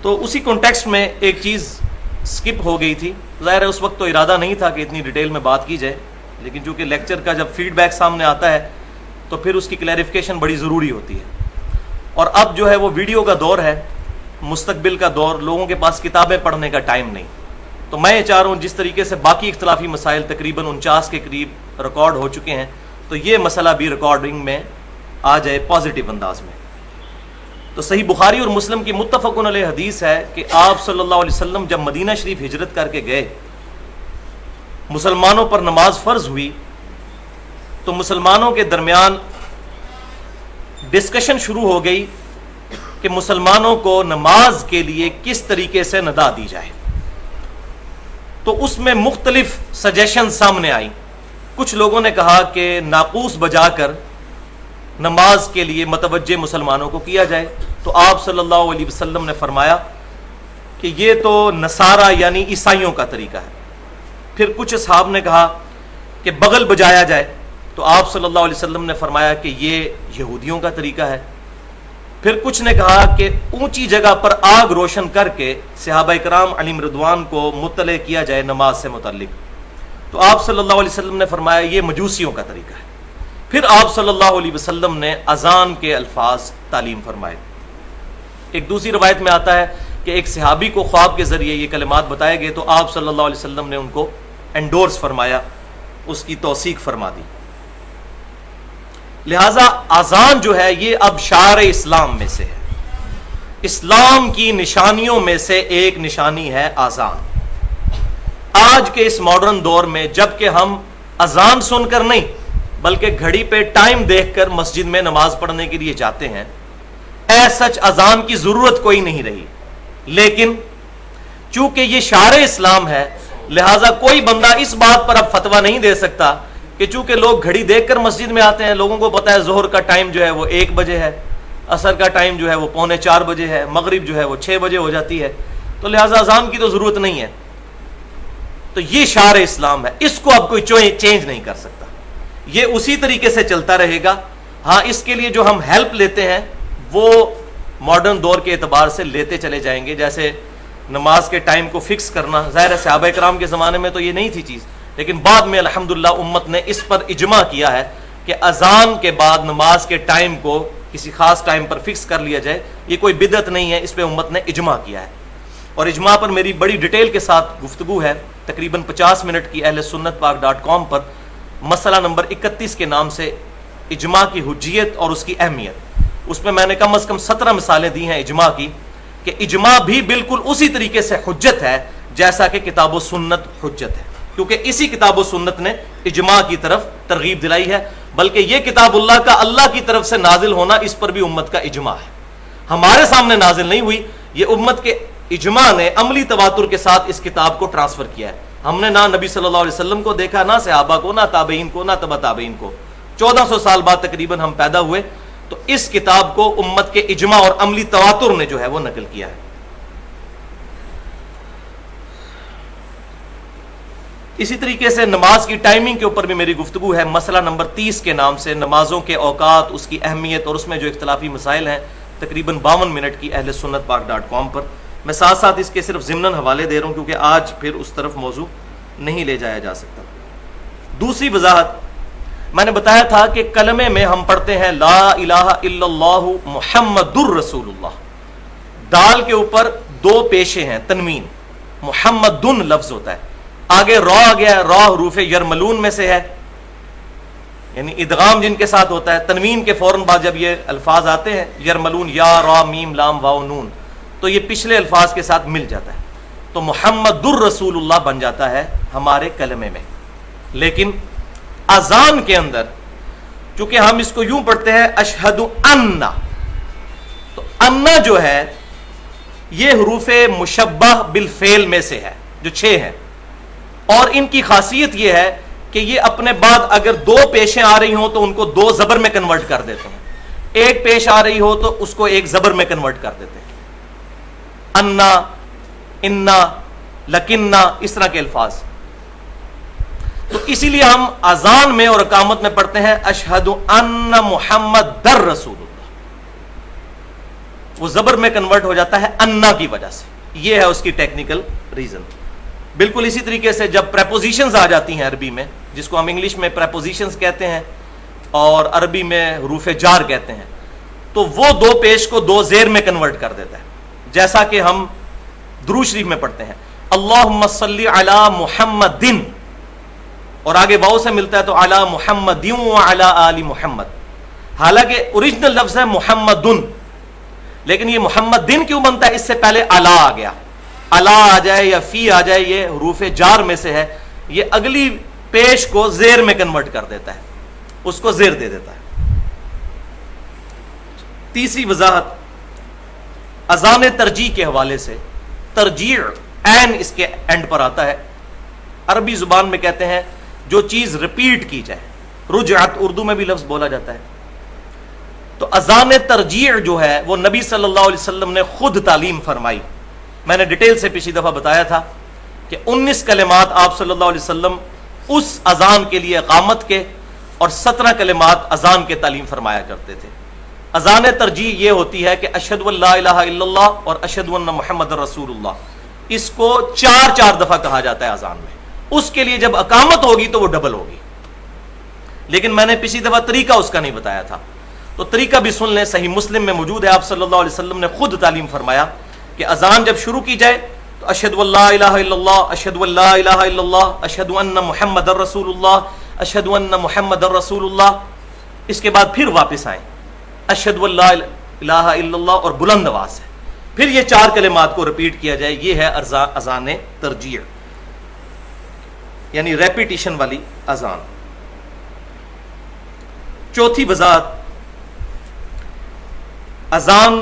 تو اسی کانٹیکسٹ میں ایک چیز سکپ ہو گئی تھی، ظاہر ہے اس وقت تو ارادہ نہیں تھا کہ اتنی ڈیٹیل میں بات کی جائے، لیکن چونکہ لیکچر کا جب فیڈ بیک سامنے آتا ہے تو پھر اس کی کلیریفیکیشن بڑی ضروری ہوتی ہے۔ اور اب جو ہے وہ ویڈیو کا دور ہے، مستقبل کا دور، لوگوں کے پاس کتابیں پڑھنے کا ٹائم نہیں، تو میں یہ چاہ رہا ہوں جس طریقے سے باقی اختلافی مسائل تقریباً 49 کے قریب ریکارڈ ہو چکے ہیں، تو یہ مسئلہ بھی ریکارڈنگ میں آ جائے پازیٹیو انداز میں۔ تو صحیح بخاری اور مسلم کی متفق علیہ حدیث ہے کہ آپ صلی اللہ علیہ وسلم جب مدینہ شریف ہجرت کر کے گئے، مسلمانوں پر نماز فرض ہوئی، تو مسلمانوں کے درمیان ڈسکشن شروع ہو گئی کہ مسلمانوں کو نماز کے لیے کس طریقے سے ندا دی جائے۔ تو اس میں مختلف سجیشن سامنے آئی. کچھ لوگوں نے کہا کہ ناقوس بجا کر نماز کے لیے متوجہ مسلمانوں کو کیا جائے. تو آپ صلی اللہ علیہ وسلم نے فرمایا کہ یہ تو نصارہ یعنی عیسائیوں کا طریقہ ہے. پھر کچھ اصحاب نے کہا کہ بغل بجایا جائے. تو آپ صلی اللہ علیہ وسلم نے فرمایا کہ یہ یہودیوں کا طریقہ ہے. پھر کچھ نے کہا کہ اونچی جگہ پر آگ روشن کر کے صحابہ کرام علیہم رضوان کو مطلع کیا جائے نماز سے متعلق. تو آپ صلی اللہ علیہ وسلم نے فرمایا یہ مجوسیوں کا طریقہ ہے. پھر آپ صلی اللہ علیہ وسلم نے اذان کے الفاظ تعلیم فرمائے. ایک دوسری روایت میں آتا ہے کہ ایک صحابی کو خواب کے ذریعے یہ کلمات بتائے گئے تو آپ صلی اللہ علیہ وسلم نے ان کو انڈورس فرمایا, اس کی توثیق فرما دی. لہذا اذان جو ہے یہ اب شعائر اسلام میں سے ہے. اسلام کی نشانیوں میں سے ایک نشانی ہے اذان. آج کے اس ماڈرن دور میں جب کہ ہم اذان سن کر نہیں بلکہ گھڑی پہ ٹائم دیکھ کر مسجد میں نماز پڑھنے کے لیے جاتے ہیں, سچ اذان کی ضرورت کوئی نہیں رہی. لیکن چونکہ یہ شعائر اسلام ہے لہذا کوئی بندہ اس بات پر اب فتویٰ نہیں دے سکتا کہ چونکہ لوگ گھڑی دیکھ کر مسجد میں آتے ہیں, لوگوں کو پتا ہے ظہر کا ٹائم جو ہے وہ 1 بجے ہے, عصر کا ٹائم جو ہے وہ 3:45 بجے ہے, مغرب جو ہے وہ 6 بجے ہو جاتی ہے, تو لہذا اذان کی تو ضرورت نہیں ہے. تو یہ شعائر اسلام ہے, اس کو اب کوئی چینج نہیں کر سکتا. یہ اسی طریقے سے چلتا رہے گا. ہاں اس کے لیے جو ہم ہیلپ لیتے ہیں وہ ماڈرن دور کے اعتبار سے لیتے چلے جائیں گے, جیسے نماز کے ٹائم کو فکس کرنا. ظاہر ہے صحابہ کرام کے زمانے میں تو یہ نہیں تھی چیز, لیکن بعد میں الحمدللہ امت نے اس پر اجماع کیا ہے کہ اذان کے بعد نماز کے ٹائم کو کسی خاص ٹائم پر فکس کر لیا جائے. یہ کوئی بدعت نہیں ہے, اس پہ امت نے اجماع کیا ہے. اور اجماع پر میری بڑی ڈیٹیل کے ساتھ گفتگو ہے تقریباً 50 منٹ کی اہل سنت پاک.com پر, مسئلہ نمبر 31 کے نام سے اجماع کی حجیت اور اس کی اہمیت. اس میں نے کم از کم 17 مثالیں دی ہیں اجماع کی, کہ اجماع بھی بالکل اسی طریقے سے حجت ہے جیسا کہ کتاب و سنت حجت ہے, کیونکہ اسی کتاب و سنت نے اجماع کی طرف ترغیب دلائی ہے. بلکہ یہ کتاب اللہ کا اللہ کی طرف سے نازل ہونا اس پر بھی امت کا اجماع ہے. ہمارے سامنے نازل نہیں ہوئی, یہ امت کے اجماع نے عملی تواتر کے ساتھ اس کتاب کو ٹرانسفر کیا ہے. ہم نے نہ نبی صلی اللہ علیہ وسلم کو دیکھا, نہ صحابہ کو, نہ تابعین کو, نہ تبع تابعین کو. 1400 سال بعد تقریباً ہم پیدا ہوئے, تو اس کتاب کو امت کے اجماع اور عملی تواتر نے جو ہے وہ نقل کیا ہے. اسی طریقے سے نماز کی ٹائمنگ کے اوپر بھی میری گفتگو ہے, مسئلہ نمبر 30 کے نام سے نمازوں کے اوقات, اس کی اہمیت اور اس میں جو اختلافی مسائل ہیں, تقریباً 52 منٹ کی اہل سنت پاک.com پر. میں ساتھ ساتھ اس کے صرف ضمناً حوالے دے رہا ہوں کیونکہ آج پھر اس طرف موضوع نہیں لے جایا جا سکتا. دوسری وضاحت میں نے بتایا تھا کہ کلمے میں ہم پڑھتے ہیں لا الہ الا اللہ محمد الرسول اللہ. دال کے اوپر 2 پیشے ہیں, تنوین, محمدن لفظ ہوتا ہے, آگے را آ گیا, را حروف یرملون میں سے ہے, یعنی ادغام جن کے ساتھ ہوتا ہے. تنوین کے فوراً بعد جب یہ الفاظ آتے ہیں یرملون, یا را میم لام واو نون, تو یہ پچھلے الفاظ کے ساتھ مل جاتا ہے, تو محمد الرسول اللہ بن جاتا ہے ہمارے کلمے میں. لیکن اذان کے اندر چونکہ ہم اس کو یوں پڑھتے ہیں اشہد ان, تو ان جو ہے یہ حروف مشبہ بالفعل میں سے ہے جو 6 ہیں, اور ان کی خاصیت یہ ہے کہ یہ اپنے بعد اگر 2 پیشیں آ رہی ہوں تو ان کو 2 زبر میں کنورٹ کر دیتے ہیں, ایک پیش آ رہی ہو تو اس کو ایک زبر میں کنورٹ کر دیتے ہیں. انا, انا, لکننا, اس طرح کے الفاظ. تو اسی لیے ہم اذان میں اور اقامت میں پڑھتے ہیں اشہد ان محمد در رسول اللہ, وہ زبر میں کنورٹ ہو جاتا ہے انا کی وجہ سے. یہ ہے اس کی ٹیکنیکل ریزن. بالکل اسی طریقے سے جب پریپوزیشنز آ جاتی ہیں عربی میں, جس کو ہم انگلش میں پریپوزیشنز کہتے ہیں اور عربی میں حروف جار کہتے ہیں, تو وہ 2 پیش کو 2 زیر میں کنورٹ کر دیتا ہے. جیسا کہ ہم درود شریف میں پڑھتے ہیں اللہم صلی علی محمدن, اور آگے واو سے ملتا ہے تو علی محمدین و علی آل محمد. حالانکہ اوریجنل لفظ ہے محمدن, لیکن یہ محمدن کیوں بنتا ہے؟ اس سے پہلے علی آ گیا. علی آ جائے یا فی آ جائے, یہ حروف جار میں سے ہے, یہ اگلی پیش کو زیر میں کنورٹ کر دیتا ہے, اس کو زیر دے دیتا ہے. تیسری وضاحت اذان ترجیح کے حوالے سے, ترجیح عین اس کے اینڈ پر آتا ہے, عربی زبان میں کہتے ہیں جو چیز ریپیٹ کی جائے. رجعت اردو میں بھی لفظ بولا جاتا ہے. تو اذان ترجیع جو ہے وہ نبی صلی اللہ علیہ وسلم نے خود تعلیم فرمائی. میں نے ڈیٹیل سے پچھلی دفعہ بتایا تھا کہ 19 کلمات آپ صلی اللہ علیہ وسلم اس اذان کے لیے اقامت کے اور 17 کلمات اذان کے تعلیم فرمایا کرتے تھے. اذان ترجیح یہ ہوتی ہے کہ اشہد ان لا الہ الا اللہ اور اشہد ان محمد رسول اللہ، اس کو 4 دفعہ کہا جاتا ہے اذان میں. اس کے لیے جب اقامت ہوگی تو وہ ڈبل ہوگی. لیکن میں نے پچھلی دفعہ طریقہ اس کا نہیں بتایا تھا، تو طریقہ بھی سن لیں. صحیح مسلم میں موجود ہے، آپ صلی اللہ علیہ وسلم نے خود تعلیم فرمایا کہ اذان جب شروع کی جائے تو اشہد ان لا الہ الا اللہ، اشہد ان لا الہ الا اللہ، اشہد ان محمد رسول اللہ، اشہد ان محمد رسول اللہ. اس کے بعد پھر واپس آئیں اشہد ان لا الہ الا اللہ اور بلند آواز سے پھر یہ 4 کلمات کو ریپیٹ کیا جائے. یہ ہے اذان ترجیع، یعنی ریپیٹیشن والی اذان. چوتھی وضاحت، اذان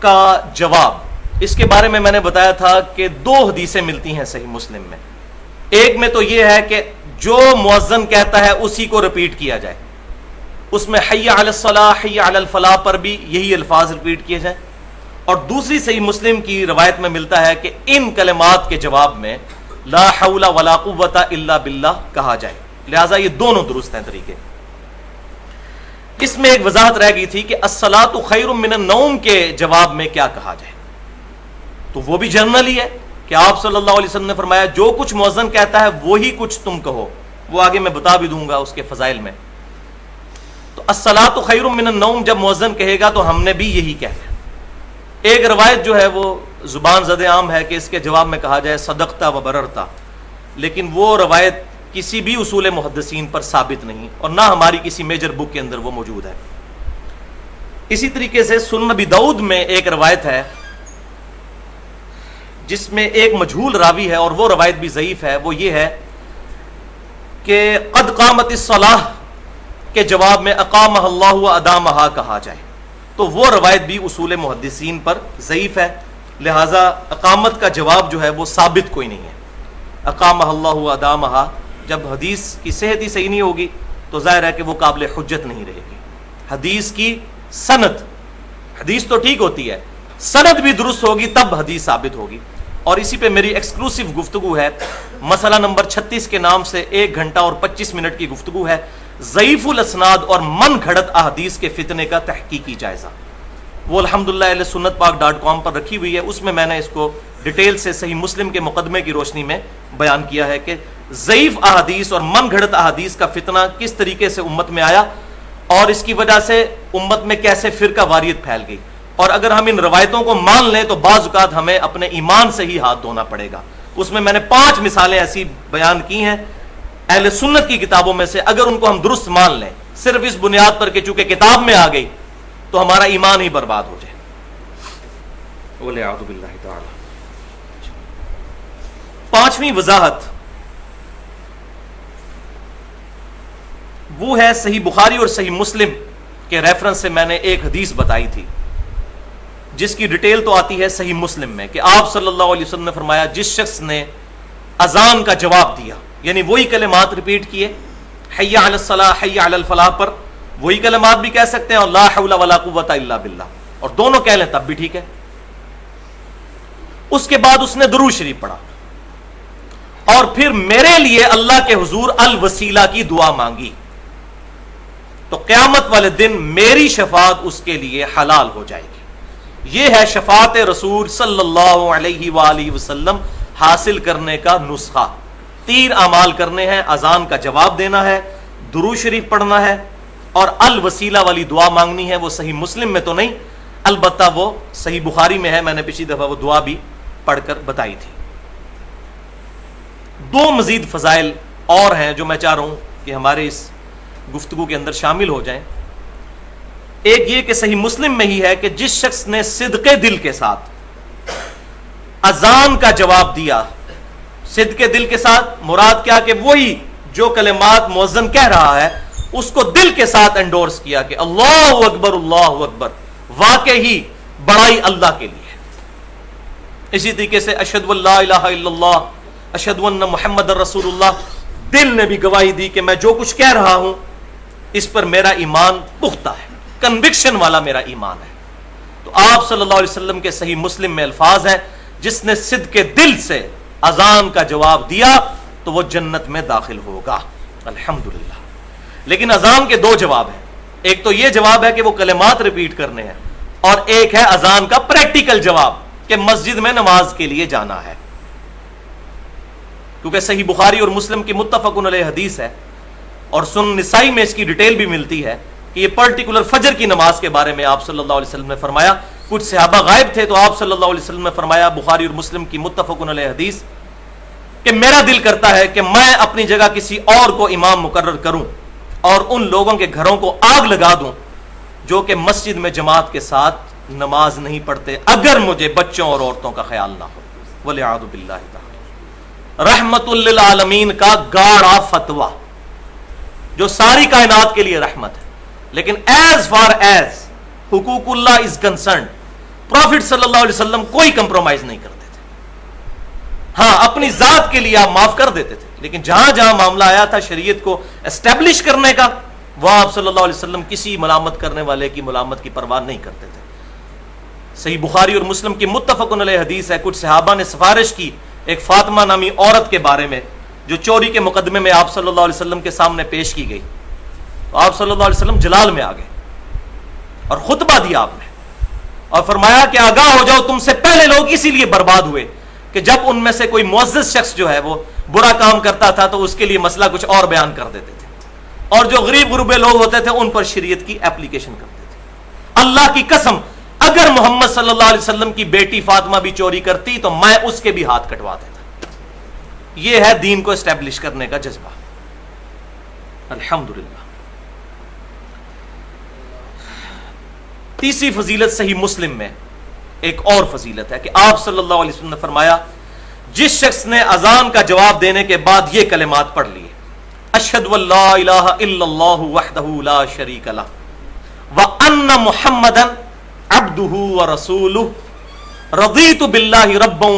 کا جواب. اس کے بارے میں نے بتایا تھا کہ 2 حدیثیں ملتی ہیں صحیح مسلم میں. ایک میں تو یہ ہے کہ جو مؤذن کہتا ہے اسی کو ریپیٹ کیا جائے. اس میں حی علی الصلاح حی علی الفلاح پر بھی یہی الفاظ ریپیٹ کیے جائیں. اور دوسری صحیح مسلم کی روایت میں ملتا ہے کہ ان کلمات کے جواب میں لا حول ولا قوت الا باللہ کہا جائے. لہذا یہ دونوں درست ہیں طریقے. اس میں ایک وضاحت رہ گئی تھی کہ الصلاۃ خیر من النوم کے جواب میں کیا کہا جائے. تو وہ بھی جنرل ہی ہے کہ آپ صلی اللہ علیہ وسلم نے فرمایا جو کچھ مؤذن کہتا ہے وہی کچھ تم کہو. وہ آگے میں بتا بھی دوں گا اس کے فضائل میں. تو الصلاۃ خیر من النوم جب مؤذن کہے گا تو ہم نے بھی یہی کہنا ہے. ایک روایت جو ہے وہ زبان زد عام ہے کہ اس کے جواب میں کہا جائے صدقتا و بررتا، لیکن وہ روایت کسی بھی اصول محدثین پر ثابت نہیں اور نہ ہماری کسی میجر بک کے اندر وہ موجود ہے. اسی طریقے سے سنن ابی داؤد میں ایک روایت ہے جس میں ایک مجہول راوی ہے اور وہ روایت بھی ضعیف ہے. وہ یہ ہے کہ قد قامت الصلاۃ کے جواب میں اقامہ اللہ و ادامہا کہا جائے. تو وہ روایت بھی اصول محدثین پر ضعیف ہے. لہذا اقامت کا جواب جو ہے وہ ثابت کوئی نہیں ہے. اقامہ اللہ و ادامہا جب حدیث کی صحت ہی صحیح نہیں ہوگی تو ظاہر ہے کہ وہ قابل حجت نہیں رہے گی. حدیث کی سند، حدیث تو ٹھیک ہوتی ہے، سند بھی درست ہوگی تب حدیث ثابت ہوگی. اور اسی پہ میری ایکسکلوسیو گفتگو ہے، مسئلہ نمبر 36 کے نام سے 1 گھنٹہ اور 25 منٹ کی گفتگو ہے، ضعیف الاسناد اور من گھڑت احادیث کے فتنے کا تحقیقی جائزہ. وہ الحمدللہ اہل سنت پاک .com پر رکھی ہوئی ہے. اس میں نے اس کو ڈیٹیل سے صحیح مسلم کے مقدمے کی روشنی میں بیان کیا ہے کہ ضعیف احادیث اور من گھڑت احادیث کا فتنہ کس طریقے سے امت میں آیا اور اس کی وجہ سے امت میں کیسے فرقہ واریت پھیل گئی. اور اگر ہم ان روایتوں کو مان لیں تو بعض اوقات ہمیں اپنے ایمان سے ہی ہاتھ دھونا پڑے گا. اس میں نے 5 مثالیں ایسی بیان کی ہیں اہل سنت کی کتابوں میں سے. اگر ان کو ہم درست مان لیں صرف اس بنیاد پر کہ چونکہ کتاب میں آ گئی تو ہمارا ایمان ہی برباد ہو جائے. وَلِعَوْذُ بِاللَّهِ تَعَالَى. 5ویں وضاحت وہ ہے صحیح بخاری اور صحیح مسلم کے ریفرنس سے میں نے ایک حدیث بتائی تھی جس کی ڈیٹیل تو آتی ہے صحیح مسلم میں کہ آپ صلی اللہ علیہ وسلم نے فرمایا جس شخص نے اذان کا جواب دیا یعنی وہی کلمات ریپیٹ کیے حی علی الصلاح حی علی الفلاح پر، وہی کلمات بھی کہہ سکتے ہیں اور لا حول ولا قوت الا باللہ، اور دونوں کہہ لیں تب بھی ٹھیک ہے. اس کے بعد اس نے درود شریف پڑھا اور پھر میرے لیے اللہ کے حضور الوسیلہ کی دعا مانگی تو قیامت والے دن میری شفاعت اس کے لیے حلال ہو جائے گی. یہ ہے شفاعت رسول صلی اللہ علیہ وآلہ وسلم حاصل کرنے کا نسخہ. 3 اعمال کرنے ہیں، اذان کا جواب دینا ہے، درود شریف پڑھنا ہے اور الوسیلہ والی دعا مانگنی ہے. وہ صحیح مسلم میں تو نہیں، البتہ وہ صحیح بخاری میں ہے. میں نے پچھلی دفعہ وہ دعا بھی پڑھ کر بتائی تھی. 2 مزید فضائل اور ہیں جو میں چاہ رہا ہوں کہ ہمارے اس گفتگو کے اندر شامل ہو جائیں. ایک یہ کہ صحیح مسلم میں ہی ہے کہ جس شخص نے صدق دل کے ساتھ اذان کا جواب دیا، صدق دل کے ساتھ مراد کیا کہ وہی جو کلمات مؤذن کہہ رہا ہے اس کو دل کے ساتھ انڈورس کیا کہ اللہ اکبر واقعی بڑائی اللہ کے لیے. اسی طریقے سے اشہد ان لا الہ الا اللہ اشہدو ان محمد رسول اللہ، دل نے بھی گواہی دی کہ میں جو کچھ کہہ رہا ہوں اس پر میرا ایمان پختہ ہے، کنوکشن والا میرا ایمان ہے۔ تو آپ صلی اللہ علیہ وسلم کے صحیح مسلم میں الفاظ ہیں، جس نے صدق کے دل سے اذان کا جواب دیا تو وہ جنت میں داخل ہوگا، الحمدللہ۔ لیکن اذان کے دو جواب ہیں، ایک تو یہ جواب ہے کہ وہ کلمات ریپیٹ کرنے ہیں، اور ایک ہے اذان کا پریکٹیکل جواب کہ مسجد میں نماز کے لیے جانا ہے، کیونکہ صحیح بخاری اور مسلم کی متفق علیہ حدیث ہے، اور سنن نسائی میں اس کی ڈیٹیل بھی ملتی ہے کہ یہ پرٹیکولر فجر کی نماز کے بارے میں آپ صلی اللہ علیہ وسلم نے فرمایا، کچھ صحابہ غائب تھے تو آپ صلی اللہ علیہ وسلم نے فرمایا، بخاری اور مسلم کی متفق علیہ حدیث، کہ میرا دل کرتا ہے کہ میں اپنی جگہ کسی اور کو امام مقرر کروں اور ان لوگوں کے گھروں کو آگ لگا دوں جو کہ مسجد میں جماعت کے ساتھ نماز نہیں پڑھتے، اگر مجھے بچوں اور عورتوں کا خیال نہ ہو، وَلِعَاذُ بِاللَّهِ تعالی۔ رحمت للعالمین کا گاڑا فتویٰ جو ساری کائنات کے لیے رحمت ہے، لیکن ایز فار ایز حقوق اللہ از کنسرنڈ، پروفٹ صلی اللہ علیہ وسلم کوئی کمپرومائز نہیں کرتے تھے۔ ہاں اپنی ذات کے لیے آپ معاف کر دیتے تھے، لیکن جہاں جہاں معاملہ آیا تھا شریعت کو اسٹیبلش کرنے کا، وہاں آپ صلی اللہ علیہ وسلم کسی ملامت کرنے والے کی ملامت کی پرواہ نہیں کرتے تھے۔ صحیح بخاری اور مسلم کی متفق علیہ حدیث ہے، کچھ صحابہ نے سفارش کی ایک فاطمہ نامی عورت کے بارے میں جو چوری کے مقدمے میں آپ صلی اللہ علیہ وسلم کے سامنے پیش کی گئی، تو آپ صلی اللہ علیہ وسلم جلال میں آ گئے اور خطبہ دیا آپ نے، اور فرمایا کہ آگاہ ہو جاؤ، تم سے پہلے لوگ اسی لیے برباد ہوئے کہ جب ان میں سے کوئی معزز شخص جو ہے وہ برا کام کرتا تھا تو اس کے لیے مسئلہ کچھ اور بیان کر دیتے تھے، اور جو غریب غربے لوگ ہوتے تھے ان پر شریعت کی اپلیکیشن کرتے تھے۔ اللہ کی قسم اگر محمد صلی اللہ علیہ وسلم کی بیٹی فاطمہ بھی چوری کرتی تو میں اس کے بھی ہاتھ کٹوا دیتا۔ یہ ہے دین کو اسٹیبلش کرنے کا جذبہ، الحمدللہ۔ تیسری فضیلت صحیح مسلم میں ایک اور فضیلت ہے کہ آپ صلی اللہ علیہ وسلم نے فرمایا، جس شخص نے اذان کا جواب دینے کے بعد یہ کلمات پڑھ لیے، اشہد ان لا الہ الا اللہ وحدہ لا شریک لہ وان محمدا عبدہ ورسولہ رضیت باللہ ربا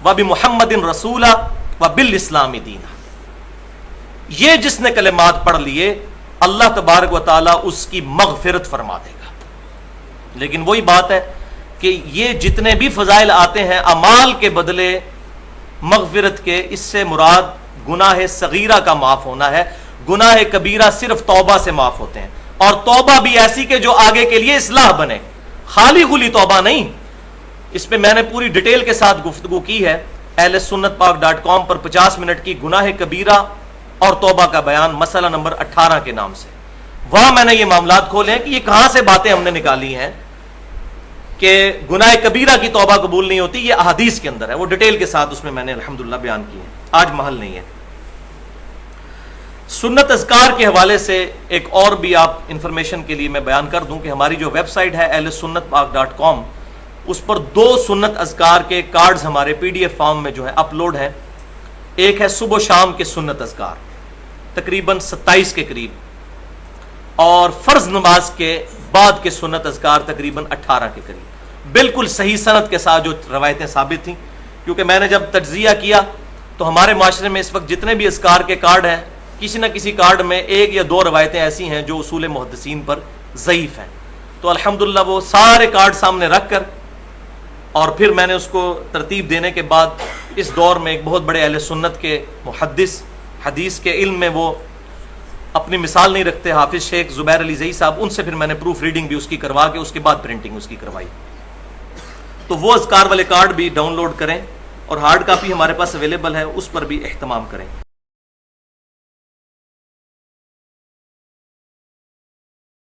وبمحمد رسولا وبالاسلام دینا، یہ جس نے کلمات پڑھ لیے اللہ تبارک و تعالی اس کی مغفرت فرما دے گا۔ لیکن وہی بات ہے کہ یہ جتنے بھی فضائل آتے ہیں اعمال کے بدلے مغفرت کے، اس سے مراد گناہ صغیرہ کا معاف ہونا ہے، گناہ کبیرہ صرف توبہ سے معاف ہوتے ہیں، اور توبہ بھی ایسی کہ جو آگے کے لیے اصلاح بنے، خالی خلی توبہ نہیں۔ اس پہ میں نے پوری ڈیٹیل کے ساتھ گفتگو کی ہے اہل سنت پاک .com پر 50 منٹ کی گناہ کبیرہ اور توبہ کا بیان، مسئلہ نمبر 18 کے نام سے۔ وہاں میں نے یہ معاملات کھولے ہیں کہ یہ کہاں سے باتیں ہم نے نکالی ہیں کہ گناہ کبیرہ کی توبہ قبول نہیں ہوتی، یہ احادیث کے اندر ہے، وہ ڈیٹیل کے ساتھ اس میں نے الحمدللہ بیان کی ہے، آج محل نہیں ہے۔ سنت اذکار کے حوالے سے ایک اور بھی آپ انفارمیشن کے لیے میں بیان کر دوں کہ ہماری جو ویب سائٹ ہے اہل سنت پاک .com، اس پر 2 سنت اذکار کے کارڈز ہمارے PDF فارم میں جو ہے اپلوڈ ہیں۔ ایک ہے صبح و شام کے سنت اذکار تقریباً 27 کے قریب، اور فرض نماز کے بعد کے سنت اذکار تقریباً 18 کے قریب، بالکل صحیح سند کے ساتھ جو روایتیں ثابت تھیں، کیونکہ میں نے جب تجزیہ کیا تو ہمارے معاشرے میں اس وقت جتنے بھی اذکار کے کارڈ ہیں کسی نہ کسی کارڈ میں 1 یا 2 روایتیں ایسی ہیں جو اصول محدثین پر ضعیف ہیں، تو الحمدللہ وہ سارے کارڈ سامنے رکھ کر اور پھر میں نے اس کو ترتیب دینے کے بعد اس دور میں ایک بہت بڑے اہل سنت کے محدث، حدیث کے علم میں وہ اپنی مثال نہیں رکھتے، حافظ شیخ زبیر علی زئی صاحب، ان سے پھر میں نے پروف ریڈنگ بھی اس کی کروا کے اس کے بعد پرنٹنگ اس کی کروائی۔ تو وہ اذکار والے کارڈ بھی ڈاؤن لوڈ کریں، اور ہارڈ کاپی ہمارے پاس اویلیبل ہے، اس پر بھی اہتمام کریں۔